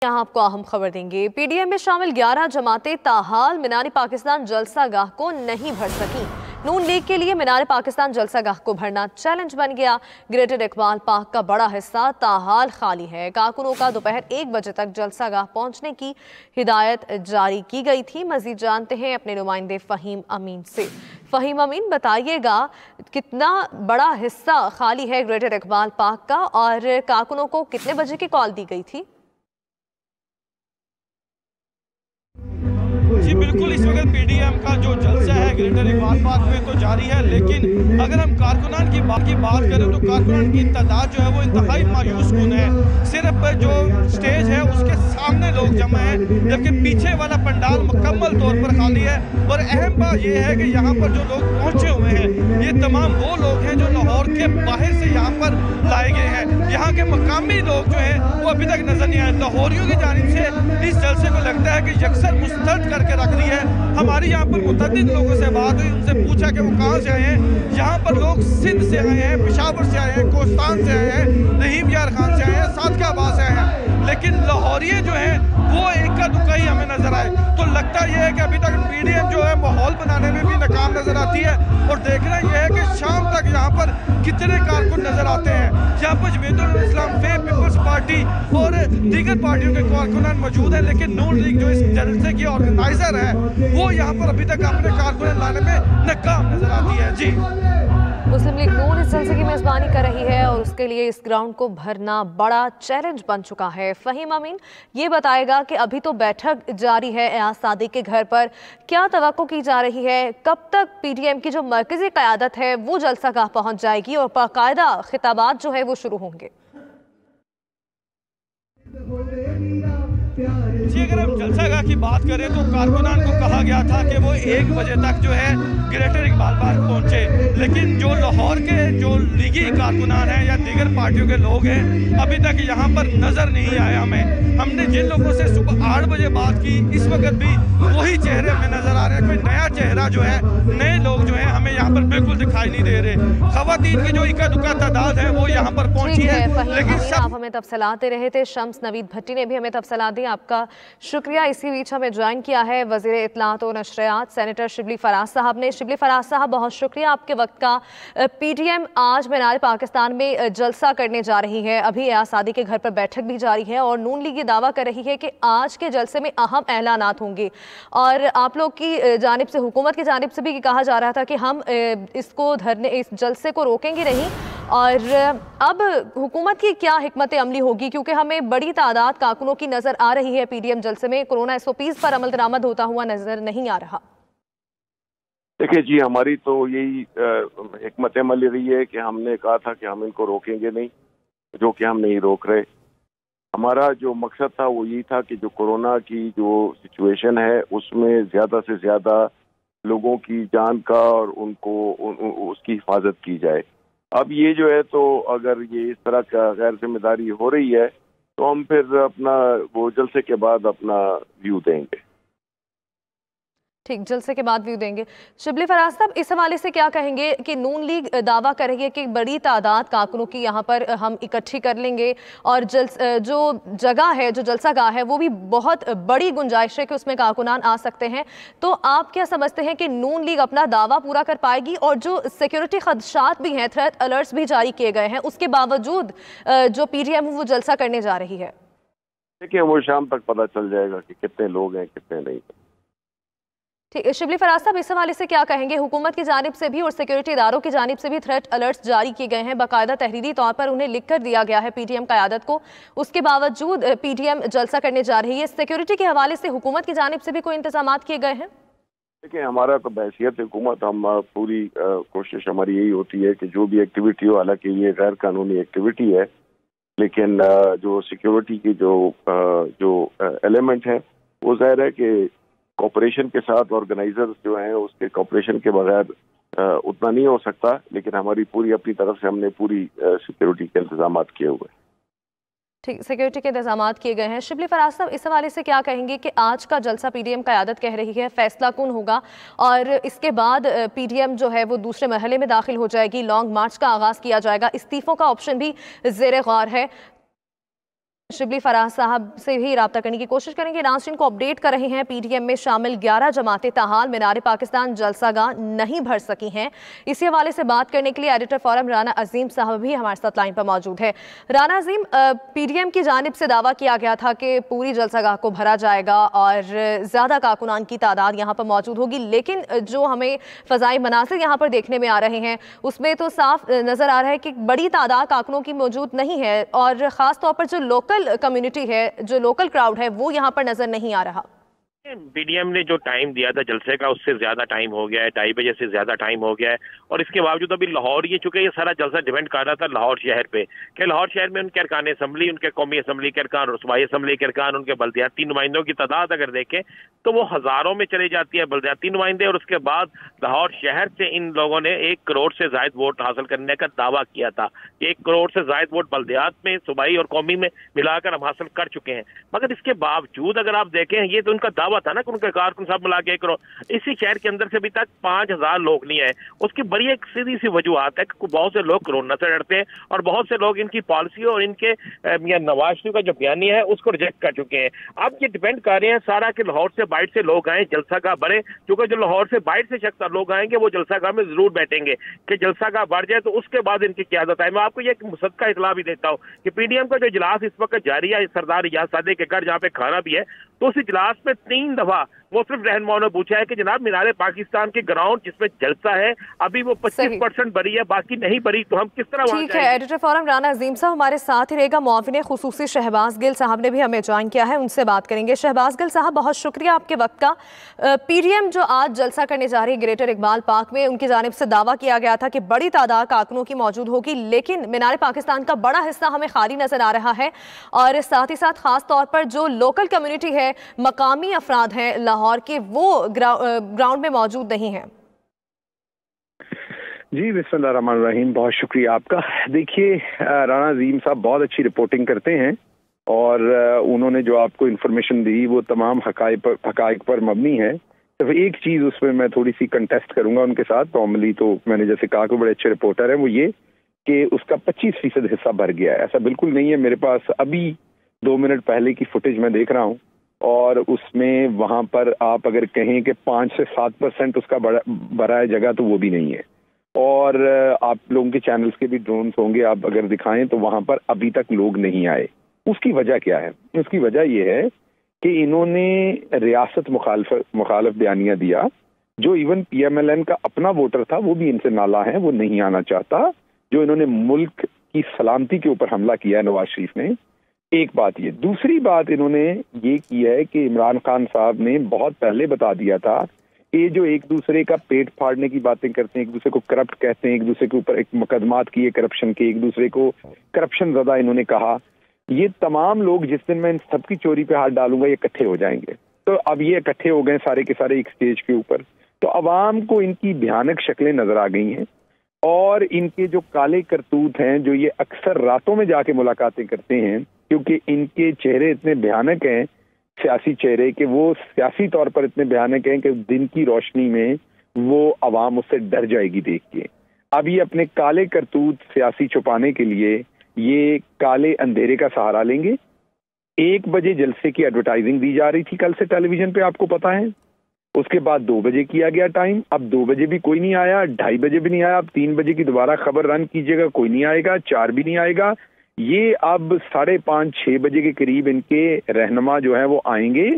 यहाँ आपको अहम खबर देंगे। पीडीएम में शामिल 11 जमातें ताहाल मीनार पाकिस्तान जलसागाह को नहीं भर सकी। नून लीग के लिए मीनार पाकिस्तान जलसागाह को भरना चैलेंज बन गया। ग्रेटर इकबाल पार्क का बड़ा हिस्सा ताहाल खाली है। कारकुनों का दोपहर 1 बजे तक जलसागाह पहुंचने की हिदायत जारी की गई थी। मजीद जानते हैं अपने नुमाइंदे फ़हीम अमीन से। फ़हीम अमीन, बताइएगा कितना बड़ा हिस्सा खाली है ग्रेटर इकबाल पार्क का और कारकुनों को कितने बजे की कॉल दी गई थी? जी बिल्कुल, इस वक्त पीडीएम का जो जलसा है ग्रेटर इकबाल पार्क में तो जारी है, लेकिन अगर हम कारकुनान की बात करें तो कारकुनान की तादाद जो है वो इंतहाई मायूस कुन है। सिर्फ जो स्टेज है उसके सामने लोग जमा हैं, जबकि पीछे वाला पंडाल मुकम्मल तौर पर खाली है। और अहम बात यह है कि यहाँ पर जो लोग पहुँचे हुए हैं ये तमाम वो लोग हैं जो लाहौर के बाहर से यहाँ पर लाए गए हैं। यहाँ के मकामी लोग जो हैं वो अभी तक नजर नहीं आए। लाहौरियों की जानिब से इस जलसे को लगता है कि यकसर मुस्तरद करके रख दी है। हमारी यहाँ पर मुतअद्दिद लोगों से बात हुई, उनसे पूछा कि वो कहाँ से आए हैं। यहाँ पर लोग सिंध से आए हैं, पेशावर से आए हैं, कोस्तान से आए हैं, रहीम यार खान से आए हैं, सादकाबाद से आए हैं, लेकिन लाहौरिये जो हैं वो इक्का दुक्का ही हमें नजर आए। तो लगता यह है कि अभी तक पीडीएम जो है माहौल बनाने में भी नाकाम नजर आती है। और देखना यह है कि शाम तक यहाँ पर कितने कारकुन नजर आते हैं। यहाँ पर जमीयतुल इस्लाम, पीपल्स पार्टी और दीगर पार्टियों के कारकुनान मौजूद हैं, लेकिन नून लीग जो इस जलसे की ऑर्गेनाइजर है वो यहाँ पर अभी तक अपने कारकुन लाने में नाकाम नजर आती है। जी, मुस्लिम लीग नून इस जलसे की मेजबानी कर रही है और उसके लिए इस ग्राउंड को भरना बड़ा चैलेंज बन चुका है। फ़हीम अमीन, ये बताएगा कि अभी तो बैठक जारी है एयाज सादिक के घर पर, क्या तवक्को की जा रही है, कब तक पीडीएम की जो मरकजी क़यादत है वो जलसागाह पहुंच जाएगी और बाकायदा खिताबात जो है वो शुरू होंगे? जी, अगर हम जलसागाह की बात करें तो कारकुनान को कहा गया था कि वो 1 बजे तक जो है ग्रेटर इकबाल पार्क पहुंचे, लेकिन जो लाहौर के जो लीगी कारकुनान हैं या दीगर पार्टियों के लोग हैं अभी तक यहाँ पर नजर नहीं आए हमें। हमने जिन लोगों से सुबह 8 बजे बात की, इस वक्त भी वही चेहरे हमें नजर आ रहे हैं। कोई नया चेहरा जो है, नए लोग जो है हमें यहाँ पर बिल्कुल दिखाई नहीं दे रहे। खवातीन की जो इक्का दुक्का तादाद है वो यहाँ पर पहुंची है। लेकिन आप हमें तफसीलात दे रहे थे। शम्स नवीद भट्टी ने भी हमें तफसीलात दी, आपका शुक्रिया। इसी बीच हमें ज्वाइन किया है वज़ीर इत्तलात और नशरियात सेनेटर शिबली फराज साहब ने। शिबली फराज साहब, बहुत शुक्रिया आपके वक्त का। पीडीएम आज मीनार पाकिस्तान में जलसा करने जा रही है, अभी एयाज सादिक के घर पर बैठक भी जारी है और नून लीग ये दावा कर रही है कि आज के जलसे में अहम ऐलानात होंगे। और आप लोग की जानिब से, हुकूमत की जानिब से भी कहा जा रहा था कि हम इस जलसे को रोकेंगे नहीं। और अब हुकूमत की क्या हिकमत अमली होगी, क्योंकि हमें बड़ी तादाद कारकुनों की नजर आ रही है पीडीएम जलसे में, कोरोना SOPs पर अमल दरामद होता हुआ नजर नहीं आ रहा। देखिए जी, हमारी तो यही हिकमत अमली रही है कि हमने कहा था कि हम इनको रोकेंगे नहीं, जो कि हम नहीं रोक रहे। हमारा जो मकसद था वो यही था कि जो कोरोना की जो सिचुएशन है उसमें ज़्यादा से ज़्यादा लोगों की जान का और उसकी हिफाजत की जाए। अब ये जो है, तो अगर ये इस तरह का गैर जिम्मेदारी हो रही है तो हम फिर अपना वो जलसे के बाद अपना व्यू देंगे। ठीक, जलसे के बाद व्यू देंगे। शिबली फराज साहब, इस हवाले से क्या कहेंगे कि नून लीग दावा कर रही है कि बड़ी तादाद कारकुनों की यहाँ पर हम इकट्ठी कर लेंगे और जो जगह है, जो जलसागाह है, वो भी बहुत बड़ी गुंजाइश है कि उसमें कारकुनान आ सकते हैं। तो आप क्या समझते हैं कि नून लीग अपना दावा पूरा कर पाएगी? और जो सिक्योरिटी खदशात भी हैं, थ्रेट अलर्ट्स भी जारी किए गए हैं, उसके बावजूद जो पीडीएम वो जलसा करने जा रही है? देखिए, वो शाम तक पता चल जाएगा कि कितने लोग हैं, कितने नहीं। ठीक, शिबली फराज साहब, इस हवाले से क्या कहेंगे? हुकूमत की जानिब से भी और सिक्योरिटी इदारों की जानिब से भी थ्रेट अलर्ट्स जारी किए गए हैं, बाकायदा तहरीरी तौर पर उन्हें लिख कर दिया गया है पीडीएम क़यादत को, उसके बावजूद पीडीएम जलसा करने जा रही है। सिक्योरिटी के हवाले से हुकूमत की जानिब से भी कोई इंतजाम किए गए हैं? देखिए, हमारा तो बहैसियत हुकूमत हम पूरी कोशिश हमारी यही होती है कि जो भी एक्टिविटी हो, हालांकि ये गैर कानूनी एक्टिविटी है, लेकिन जो सिक्योरिटी की जो एलिमेंट है वो ज़ाहिर है कि कॉपरेशन के साथ ऑर्गेनाइजर्स जो हैं उसके कॉपरेशन के बगैर उतना नहीं हो सकता। लेकिन हमारी पूरी अपनी तरफ से हमने पूरी सिक्योरिटी के इंतजाम किए हुए हैं। ठीक, सिक्योरिटी के इंतजाम किए गए हैं। शिबली फराज साहब, इस हवाले से क्या कहेंगे कि आज का जलसा पीडीएम क़यादत कह रही है फैसला कुन होगा और इसके बाद पीडीएम जो है वो दूसरे मरहले में दाखिल हो जाएगी, लॉन्ग मार्च का आगाज़ किया जाएगा, इस्तीफ़ों का ऑप्शन भी ज़ेर गौर है। शिबली फराज साहब से भी राब्ता करने की कोशिश करेंगे। नाज़रीन को अपडेट कर रहे हैं, पीटीएम में शामिल 11 जमातें ताहाल मीनार पाकिस्तान जलसागाह नहीं भर सकी हैं। इसी हवाले से बात करने के लिए एडिटर फोरम राना अजीम साहब भी हमारे साथ लाइन पर मौजूद है। राना अजीम, पीटीएम की जानिब से दावा किया गया था कि पूरी जलसागाह को भरा जाएगा और ज़्यादा कारकुनान की तादाद यहाँ पर मौजूद होगी, लेकिन जो हमें फ़ज़ाई मनासिर यहाँ पर देखने में आ रहे हैं उसमें तो साफ नज़र आ रहा है कि बड़ी तादाद कारकुनों की मौजूद नहीं है और ख़ास तौर पर जो लोकल कम्युनिटी है, जो लोकल क्राउड है, वो यहाँ पर नजर नहीं आ रहा। पीडीएम ने जो टाइम दिया था जलसे का उससे ज्यादा टाइम हो गया है, 2:30 बजे से ज्यादा टाइम हो गया है। और इसके बावजूद अभी लाहौर चूंकि ये सारा जलसा डिपेंड कर रहा था लाहौर शहर पे कि लाहौर शहर में उनके अरकान असम्बली, उनके कौमी असम्बली के अरकान, सूबाई असम्बली के अरकान, उनके बल्दियाती नुमाइंदों की तादाद अगर देखें तो वो हजारों में चली जाती है बल्दियाती नुमाइंदे। और उसके बाद लाहौर शहर से इन लोगों ने 1 करोड़ से ज्यादा वोट हासिल करने का दावा किया था। 1 करोड़ से ज्यादा वोट बल्दियात में, सूबाई और कौमी में मिलाकर हम हासिल कर चुके हैं। मगर इसके बावजूद अगर आप देखें, ये तो उनका दावा था ना कि उनके कारकुन सब मिला के 1 करोड़, इसी शहर के अंदर से अभी तक 5000 लोग नहीं आए। उसकी बड़ी एक सीधी सी वजूहत है कि बहुत से लोग कोरोना से डरते हैं और बहुत से लोग इनकी पॉलिसी और इनके नवाज शरीफ का जो बयानी है उसको रिजेक्ट कर चुके हैं। अब ये डिपेंड कर रहे हैं सारा कि लाहौर से बाहर से लोग आए, जलसागाह बढ़े, क्योंकि जो लाहौर से बाहर से शख्स लोग आएंगे वो जलसागाह में जरूर बैठेंगे कि जलसागाह बढ़ जाए तो उसके बाद इनकी क़यादत है। मैं आपको ये मुसद्दका इतला भी देता हूँ कि पीडीएम का जो इजलास इस वक्त जारी है सरदार रियाज सादे के घर जहाँ पे खाना भी है, तो उस इजलास में 3 दफा मुख्तलिफ रहनुमाओं ने पूछा है कि जनाब मीनार पाकिस्तान के ग्राउंड जिसमें जलसा है अभी वो 25% भरी है, बाकी नहीं भरी, तो हम किस तरह वहां ठीक है। एडिटर फोरम राना अजीम साहब हमारे साथ ही रहेगा। मुआविन खुसूसी शहबाज गिल साहब ने भी हमें ज्वाइन किया है, उनसे बात करेंगे। शहबाज गिल साहब, बहुत शुक्रिया आपके वक्त का। पीडीएम जो आज जलसा करने जा रही है ग्रेटर इकबाल पार्क में, उनकी जानिब से दावा किया गया था कि बड़ी तादाद कारकुनों की मौजूद होगी, लेकिन मीनार पाकिस्तान का बड़ा हिस्सा हमें खाली नजर आ रहा है और साथ ही साथ खास तौर पर जो लोकल कम्युनिटी है, मकामी अफराद हैं लाहौर के, वो ग्राउंड में मौजूद नहीं है। जी बिस्मिल्लाहिर्रहमानिर्रहीम, बहुत शुक्रिया आपका। देखिए, राना अजीम साहब बहुत अच्छी रिपोर्टिंग करते हैं और उन्होंने जो आपको इन्फॉर्मेशन दी वो तमाम हकाइक पर मबनी है। सिर्फ एक चीज़ उसमें मैं थोड़ी सी कंटेस्ट करूंगा उनके साथ। नॉर्मली तो मैंने जैसे कहा कि बड़े अच्छे रिपोर्टर हैं, वो ये कि उसका 25% हिस्सा भर गया है। ऐसा बिल्कुल नहीं है। मेरे पास अभी 2 मिनट पहले की फुटेज मैं देख रहा हूँ और उसमें वहाँ पर आप अगर कहें कि 5 से 7% उसका भरा है जगह, तो वो भी नहीं है। और आप लोगों के चैनल्स के भी ड्रोन्स होंगे, आप अगर दिखाएं तो वहाँ पर अभी तक लोग नहीं आए। उसकी वजह क्या है? उसकी वजह यह है कि इन्होंने रियासत मुखालिफ बयानिया दिया। जो इवन PMLN का अपना वोटर था वो भी इनसे नाला है, वो नहीं आना चाहता। जो इन्होंने मुल्क की सलामती के ऊपर हमला किया है नवाज शरीफ ने, एक बात ये। दूसरी बात इन्होंने ये की है कि इमरान खान साहब ने बहुत पहले बता दिया था कि ये जो एक दूसरे का पेट फाड़ने की बातें करते हैं, एक दूसरे को करप्ट कहते हैं, एक दूसरे के ऊपर एक मुकदमात किए करप्शन के, एक दूसरे को करप्शन ज़्यादा इन्होंने कहा, ये तमाम लोग जिस दिन मैं इन सबकी चोरी पे हाथ डालूंगा ये इकट्ठे हो जाएंगे। तो अब ये इकट्ठे हो गए सारे के सारे एक स्टेज के ऊपर। तो अवाम को इनकी भयानक शक्लें नजर आ गई हैं और इनके जो काले करतूत हैं, जो ये अक्सर रातों में जाके मुलाकातें करते हैं, क्योंकि इनके चेहरे इतने भयानक हैं, सियासी चेहरे, कि वो सियासी तौर पर इतने भयानक हैं कि दिन की रोशनी में वो अवाम उससे डर जाएगी देख के। अब ये अपने काले करतूत सियासी छुपाने के लिए ये काले अंधेरे का सहारा लेंगे। 1 बजे जलसे की एडवर्टाइजिंग दी जा रही थी कल से टेलीविजन पे, आपको पता है। उसके बाद 2 बजे किया गया टाइम। अब 2 बजे भी कोई नहीं आया, 2:30 बजे भी नहीं आया। अब 3 बजे की दोबारा खबर रन कीजिएगा, कोई नहीं आएगा। 4 भी नहीं आएगा। ये अब 5:30-6 बजे के करीब इनके रहनुमा जो है वो आएंगे।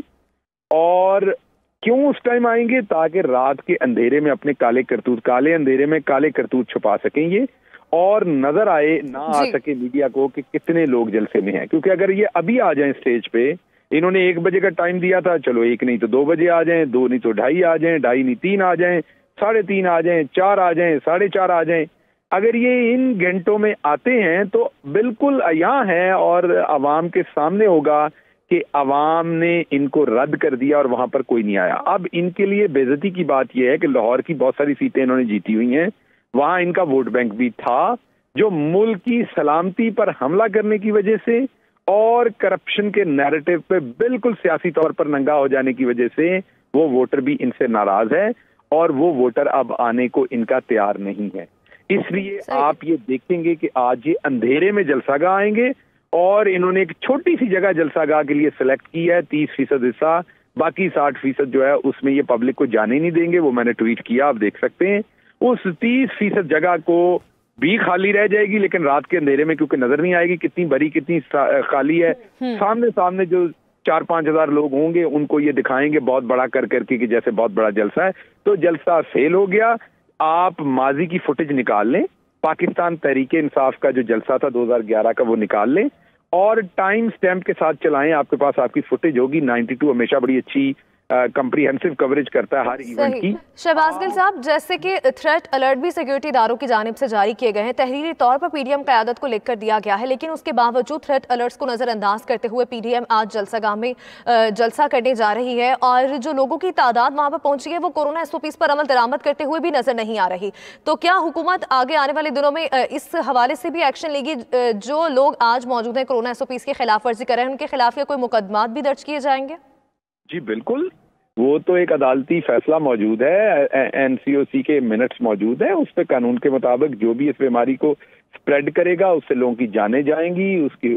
और क्यों उस टाइम आएंगे? ताकि रात के अंधेरे में अपने काले अंधेरे में काले करतूत छुपा सकें ये, और नजर आए ना आ सके मीडिया को कि कितने लोग जलसे में हैं। क्योंकि अगर ये अभी आ जाएं स्टेज पे, इन्होंने 1 बजे का टाइम दिया था, चलो 1 नहीं तो 2 बजे आ जाएं, 2 नहीं तो 2:30 आ जाएं, 2:30 नहीं 3 आ जाएं, 3:30 आ जाएं, 4 आ जाएं, 4:30 आ जाएं। अगर ये इन घंटों में आते हैं तो बिल्कुल अयां है और अवाम के सामने होगा कि अवाम ने इनको रद्द कर दिया और वहां पर कोई नहीं आया। अब इनके लिए बेइज्जती की बात यह है कि लाहौर की बहुत सारी सीटें इन्होंने जीती हुई हैं, वहां इनका वोट बैंक भी था, जो मुल्क की सलामती पर हमला करने की वजह से और करप्शन के नैरेटिव पे बिल्कुल सियासी तौर पर नंगा हो जाने की वजह से वो वोटर भी इनसे नाराज है और वो वोटर अब आने को इनका तैयार नहीं है। इसलिए आप ये देखेंगे कि आज ये अंधेरे में जलसागाह आएंगे और इन्होंने एक छोटी सी जगह जलसागाह के लिए सिलेक्ट की है, 30% हिस्सा, बाकी 60% जो है उसमें ये पब्लिक को जाने नहीं देंगे। वो मैंने ट्वीट किया, आप देख सकते हैं। उस 30% जगह को भी खाली रह जाएगी, लेकिन रात के अंधेरे में क्योंकि नजर नहीं आएगी कितनी बड़ी कितनी खाली है। सामने सामने जो 4-5 हजार लोग होंगे उनको ये दिखाएंगे बहुत बड़ा कर करके कि जैसे बहुत बड़ा जलसा है। तो जलसा फेल हो गया। आप माजी की फुटेज निकाल लें, पाकिस्तान तहरीके इंसाफ का जो जलसा था 2011 का वो निकाल लें और टाइम स्टैम्प के साथ चलाएं, आपके पास आपकी फुटेज होगी। 92 हमेशा बड़ी अच्छी कंप्रीहेंसिव कवरेज करता है हर इवेंट की। शहबाज गिल साहब, जैसे कि थ्रेट अलर्ट भी सिक्योरिटी इदारों की जानिब से जारी किए गए हैं, तहरीरी तौर पर पीडीएम क़यादत को लिखकर दिया गया है, लेकिन उसके बावजूद थ्रेट अलर्ट्स को नजरअंदाज करते हुए पीडीएम आज जलसागाह में जलसा करने जा रही है और जो लोगों की तादाद वहां पर पहुंची है वो कोरोना SOPs पर अमल दरामद करते हुए भी नजर नहीं आ रही। तो क्या हुकूमत आगे आने वाले दिनों में इस हवाले से भी एक्शन लेगी? जो लोग आज मौजूद हैं कोरोना SOPs की खिलाफ वर्जी कर रहे हैं, उनके खिलाफ या कोई मुकदमात भी दर्ज किए जाएंगे? जी बिल्कुल, वो तो एक अदालती फैसला मौजूद है, NCOC के मिनट्स मौजूद है। उस पर कानून के मुताबिक जो भी इस बीमारी को स्प्रेड करेगा उससे लोगों की जानें जाएंगी,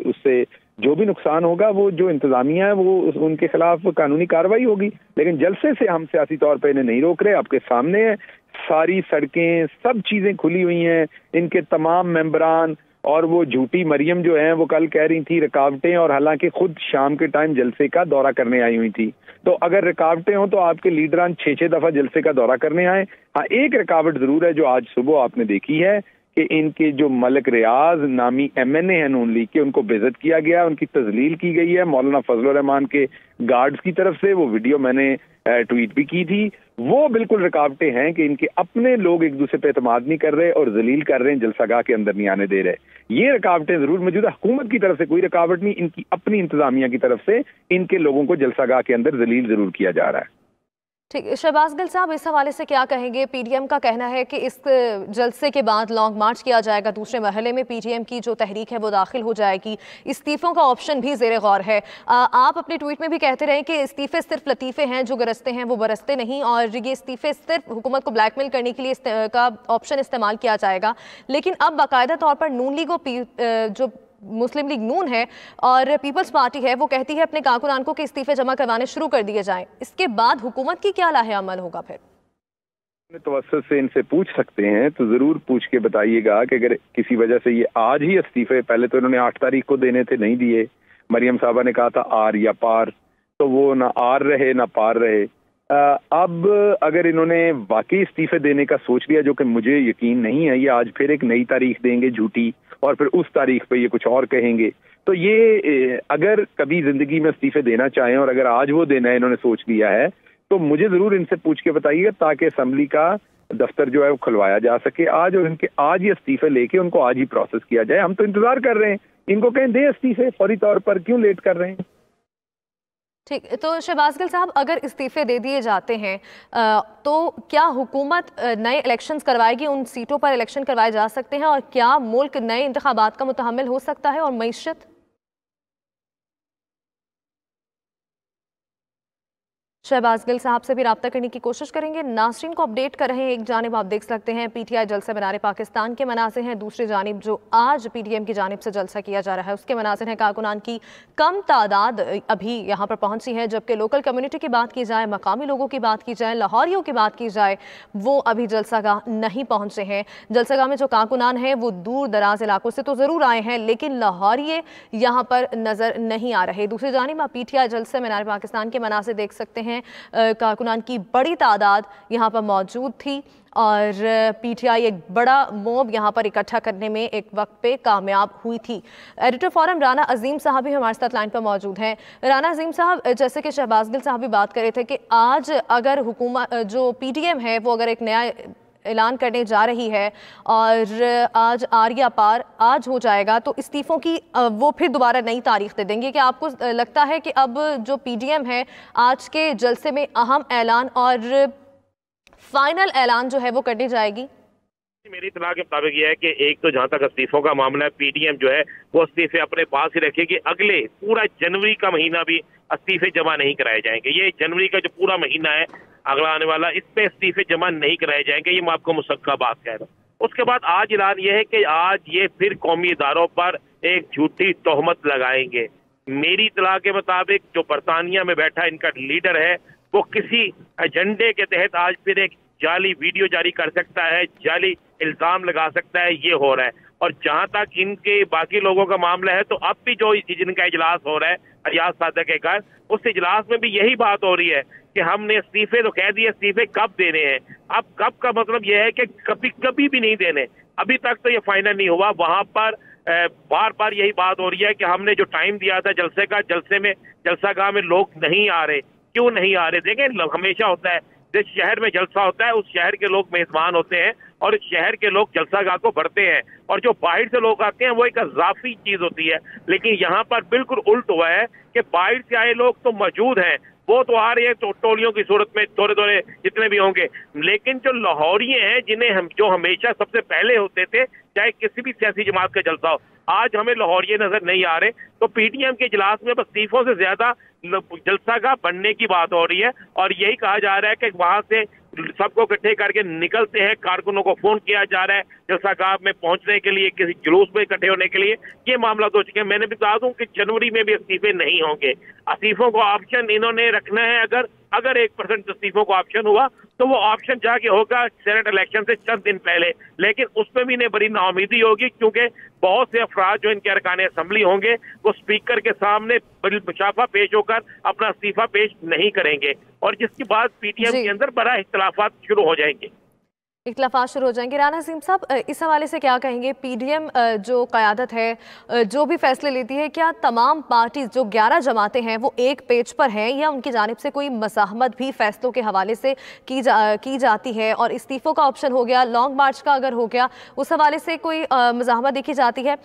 उससे जो भी नुकसान होगा वो जो इंतजामिया है वो उनके खिलाफ कानूनी कार्रवाई होगी। लेकिन जलसे से हम सियासी तौर पर इन्हें नहीं रोक रहे। आपके सामने है, सारी सड़कें सब चीजें खुली हुई हैं, इनके तमाम मेंबरान और वो झूठी मरियम जो है वो कल कह रही थी रुकावटें, और हालांकि खुद शाम के टाइम जलसे का दौरा करने आई हुई थी। तो अगर रुकावटें हो तो आपके लीडरान 6-6 दफा जलसे का दौरा करने आए। हाँ, एक रुकावट जरूर है जो आज सुबह आपने देखी है कि इनके जो मलिक रियाज नामी MNA है नून लीग के, उनको बेइज्जत किया गया, उनकी तजलील की गई है मौलाना फजलुर रहमान के गार्ड्स की तरफ से। वो वीडियो मैंने ट्वीट भी की थी। वो बिल्कुल रुकावटें हैं कि इनके अपने लोग एक दूसरे पे एतमाद नहीं कर रहे और जलील कर रहे हैं, जलसागाह के अंदर नहीं आने दे रहे। ये रुकावटें जरूर मौजूद है। हुकूमत की तरफ से कोई रुकावट नहीं, इनकी अपनी इंतजामिया की तरफ से इनके लोगों को जलसागाह के अंदर जलील जरूर किया जा रहा है। ठीक, शहबाज गिल साहब, इस हवाले से क्या कहेंगे? पीडीएम का कहना है कि इस जलसे के बाद लॉन्ग मार्च किया जाएगा, दूसरे मरहले में पीडीएम की जो तहरीक है वो दाखिल हो जाएगी, इस्तीफों का ऑप्शन भी जेर गौर है। आप अपने ट्वीट में भी कहते रहे कि इस्तीफे सिर्फ लतीफ़े हैं, जो गरजते हैं वो बरसते नहीं, और ये इस्तीफे सिर्फ हुकूमत को ब्लैकमेल करने के लिए का ऑप्शन इस्तेमाल किया जाएगा। लेकिन अब बाकायदा तौर पर नून लीग जो मुस्लिम लीग नून है और पीपल्स पार्टी है वो कहती है अपने कारकुनान को कि इस्तीफे जमा करवाने शुरू कर दिए जाएं। इसके बाद हुकूमत की क्या लाहे अमल होगा? फिर तवस्सुत से इनसे पूछ सकते हैं तो जरूर पूछ के बताइएगा कि अगर किसी वजह से ये आज ही इस्तीफे, पहले तो इन्होंने 8 तारीख को देने थे, नहीं दिए। मरियम साहबा ने कहा था आर या पार, तो वो ना आर रहे ना पार रहे। अब अगर इन्होंने वाकई इस्तीफे देने का सोच लिया, जो कि मुझे यकीन नहीं है, ये आज फिर एक नई तारीख देंगे झूठी और फिर उस तारीख पे ये कुछ और कहेंगे। तो ये अगर कभी जिंदगी में इस्तीफे देना चाहें और अगर आज वो देना है इन्होंने सोच लिया है, तो मुझे जरूर इनसे पूछ के बताइएगा ताकि असेंबली का दफ्तर जो है वो खुलवाया जा सके आज, और इनके आज ही इस्तीफे लेके उनको आज ही प्रोसेस किया जाए। हम तो इंतजार कर रहे हैं, इनको कहें दे इस्तीफे फौरी तौर पर, क्यों लेट कर रहे हैं? ठीक, तो शहबाज गिल साहब, अगर इस्तीफे दे दिए जाते हैं तो क्या हुकूमत नए इलेक्शंस करवाएगी, उन सीटों पर इलेक्शन करवाए जा सकते हैं, और क्या मुल्क नए इंतखाबात का मुतहम्मिल हो सकता है? और मईशत, शहबाज गिल साहब से भी रब्ता करने की कोशिश करेंगे। नाज़रीन को अपडेट कर रहे हैं, एक जानिब आप देख सकते हैं PTI जलसा मीनार पाकिस्तान के मनाज़िर हैं, दूसरी जानिब जो आज PDM की जानिब से जलसा किया जा रहा है उसके मनाज़िर हैं। कारकुनान की कम तादाद अभी यहाँ पर पहुँची है, जबकि लोकल कम्युनिटी की बात की जाए, मकामी लोगों की बात की जाए, लाहौरियों की बात की जाए, वो अभी जलसागाह नहीं पहुँचे हैं। जलसागाह में जो कारकुनान हैं वो दूर दराज इलाकों से तो ज़रूर आए हैं, लेकिन लाहौरिये यहाँ पर नज़र नहीं आ रहे। दूसरी जानिब आप PTI जलसा मीनार पाकिस्तान के मनाज़िर देख सकते हैं, कारकुनान की बड़ी तादाद यहाँ पर मौजूद थी और PTI एक बड़ा मोब यहाँ पर इकट्ठा करने में एक वक्त पे कामयाब हुई थी। एडिटर फोरम राना अजीम साहब भी हमारे साथ लाइन पर मौजूद हैं। राना अजीम साहब, जैसे कि शहबाज गिल साहब भी बात कर रहे थे कि आज अगर हुकूमत जो PDM है वो अगर एक नया ऐलान करने जा रही है और आज आर्या पार आज हो जाएगा, तो इस्तीफ़ों की वो फिर दोबारा नई तारीख दे देंगे। क्या आपको लगता है कि अब जो PDM है आज के जलसे में अहम ऐलान और फाइनल ऐलान जो है वो करनी जाएगी? मेरी इत्तला के मुताबिक यह है कि एक तो जहां तक इस्तीफों का मामला है, PDM जो है वो इस्तीफे अपने पास ही रखेगी। अगले पूरा जनवरी का महीना भी इस्तीफे जमा नहीं कराए जाएंगे। ये जनवरी का जो पूरा महीना है अगला आने वाला, इस पे इस्तीफे जमा नहीं कराए जाएंगे, ये मैं आपको मुसक्का बात कह रहा हूँ। उसके बाद आज ऐलान यह है कि आज ये फिर कौमी इदारों पर एक झूठी तोहमत लगाएंगे। मेरी इत्तला के मुताबिक जो बरतानिया में बैठा इनका लीडर है वो किसी एजेंडे के तहत आज फिर एक जाली वीडियो जारी कर सकता है, जाली इल्जाम लगा सकता है, ये हो रहा है। और जहां तक इनके बाकी लोगों का मामला है तो अब भी जो जिनका इजलास हो रहा है रियाज सादक के घर, उस इजलास में भी यही बात हो रही है कि हमने इस्तीफे तो कह दिए, इस्तीफे कब देने हैं। अब कब का मतलब यह है कि कभी कभी भी नहीं देने, अभी तक तो ये फाइनल नहीं हुआ। वहां पर बार बार यही बात हो रही है कि हमने जो टाइम दिया था जलसे का, जलसे में जलसागाह में लोग नहीं आ रहे। क्यों नहीं आ रहे? देखें, हमेशा होता है जिस शहर में जलसा होता है उस शहर के लोग मेजबान होते हैं और इस शहर के लोग जलसागाह को भरते हैं, और जो बाहर से लोग आते हैं वो एक अजाफी चीज होती है। लेकिन यहाँ पर बिल्कुल उल्ट हुआ है कि बाहर से आए लोग तो मौजूद हैं, वो तो आ रहे हैं तो टोलियों की सूरत में, दौरे दौरे जितने भी होंगे, लेकिन जो लाहौरिये हैं जिन्हें हम जो हमेशा सबसे पहले होते थे, चाहे किसी भी सियासी जमात का जलसा हो, आज हमें लाहौरिये नजर नहीं आ रहे। तो पीटीएम के इजलास में बस इस्तीफों से ज्यादा जलसागाह बनने की बात हो रही है, और यही कहा जा रहा है कि वहां से सबको इकट्ठे करके निकलते हैं। कारकुनों को फोन किया जा रहा है जलसागाह में पहुंचने के लिए, किसी जुलूस में इकट्ठे होने के लिए। ये मामला तो चुके हैं। मैंने भी बता दूं कि जनवरी में भी इस्तीफे नहीं होंगे। इस्तीफों को ऑप्शन इन्होंने रखना है, अगर 1% इस्तीफों को ऑप्शन हुआ तो वो ऑप्शन जाके होगा सेनेट इलेक्शन से चंद दिन पहले, लेकिन उसमें भी इन्हें बड़ी नाउमीदी होगी क्योंकि बहुत से अफराद जो इनके अरकान असेंबली होंगे वो स्पीकर के सामने मुशाफा पेश होकर अपना इस्तीफा पेश नहीं करेंगे, और जिसके बाद पीटीएम के अंदर बड़ा इख्तलाफात शुरू हो जाएंगे। इख्तलाफात शुरू हो जाएंगे। राना अजीम साहब, इस हवाले से क्या कहेंगे? पीडीएम जो क़यादत है, जो भी फैसले लेती है, क्या तमाम पार्टी जो 11 जमातें हैं वो एक पेज पर हैं, या उनकी जानिब से कोई मज़ाहमत भी फैसलों के हवाले से की जाती है? और इस्तीफ़ों का ऑप्शन हो गया, लॉन्ग मार्च का अगर हो गया, उस हवाले से कोई मज़ाहमत देखी जाती है?